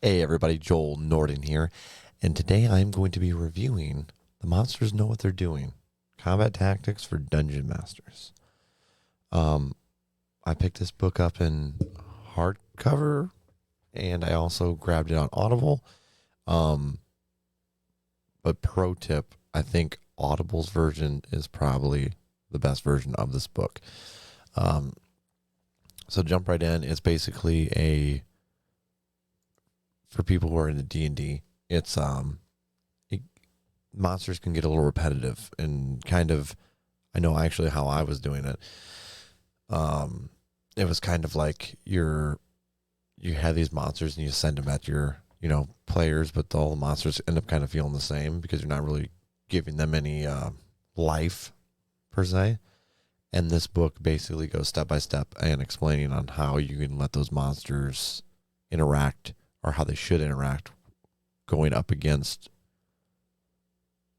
Hey everybody, Joel Norden here, and today I'm going to be reviewing The Monsters Know What They're Doing, Combat Tactics for Dungeon Masters. I picked this book up in hardcover, and I also grabbed it on Audible. Um, but pro tip, I think Audible's version is probably the best version of this book. Um, so jump right in. It's basically for people who are into D&D, it's monsters can get a little repetitive and kind of, I know actually how I was doing it. It was kind of like you have these monsters and you send them at your, players, but all the monsters end up kind of feeling the same because you're not really giving them any life per se. And this book basically goes step by step and explaining on how you can let those monsters interact or how they should interact going up against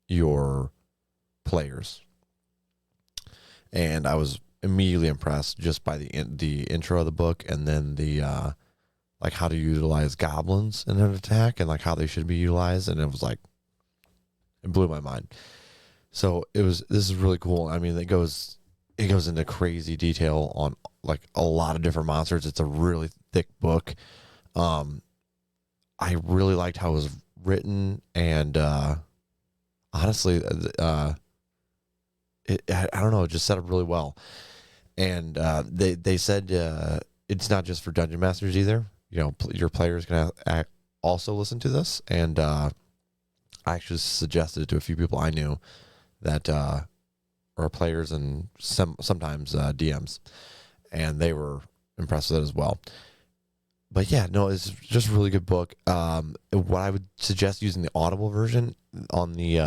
your players. And I was immediately impressed just by the intro of the book, and then the like how to utilize goblins in an attack and like how they should be utilized, and it was like it blew my mind. So this is really cool. I mean, it goes into crazy detail on like a lot of different monsters. It's a really thick book. I really liked how it was written, and honestly, I don't know, it just set up really well. And they said it's not just for dungeon masters either. Your players can also listen to this, and I actually suggested it to a few people I knew that are players and sometimes DMs, and they were impressed with it as well. But yeah, no, it's just a really good book. What I would suggest using the Audible version on the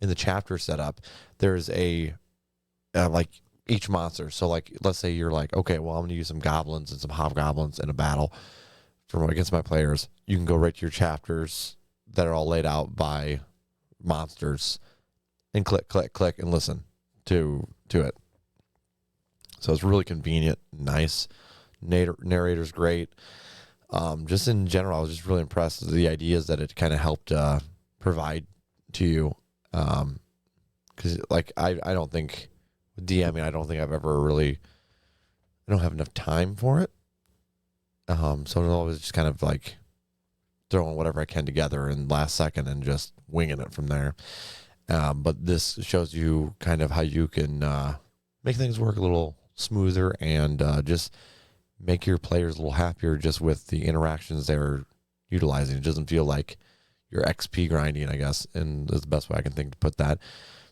in the chapter setup, there's a like each monster. So like, let's say you're like, okay, well, I'm going to use some goblins and some hobgoblins in a battle from against my players. You can go right to your chapters that are all laid out by monsters and click, click, click, and listen to it. So it's really convenient, nice. Narrator's great. Just in general, I was just really impressed with the ideas that it kind of helped provide to you. Because like I don't think with DMing, I don't think I've ever really, I don't have enough time for it. So it's always just kind of like throwing whatever I can together in last second and just winging it from there. But this shows you kind of how you can make things work a little smoother and just make your players a little happier just with the interactions they're utilizing. It doesn't feel like you're XP grinding, I guess, and that's the best way I can think to put that.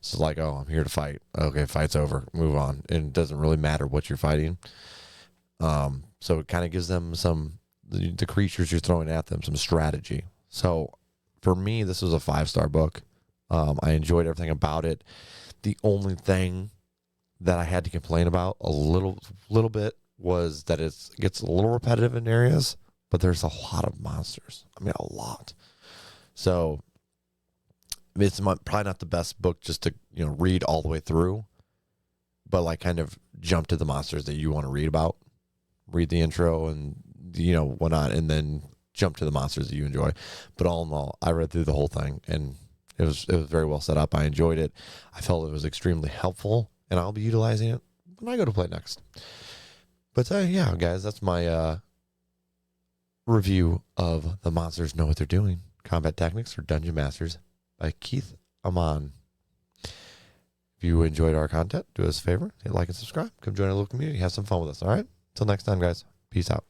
So like, oh, I'm here to fight. Okay, fight's over. Move on. And it doesn't really matter what you're fighting. So it kind of gives them the creatures you're throwing at them some strategy. So for me, this was a 5-star book. I enjoyed everything about it. The only thing that I had to complain about a little bit was that it gets a little repetitive in areas, but there's a lot of monsters. I mean, a lot. So it's probably not the best book just to read all the way through, but like kind of jump to the monsters that you want to read about, read the intro and whatnot, and then jump to the monsters that you enjoy. But all in all, I read through the whole thing, and it was very well set up. I enjoyed it. I felt it was extremely helpful, and I'll be utilizing it when I go to play next. But yeah, guys, that's my review of The Monsters Know What They're Doing, Combat Tactics for Dungeon Masters by Keith Ammann. If you enjoyed our content, do us a favor, hit like and subscribe. Come join our little community. Have some fun with us, all right? Until next time, guys. Peace out.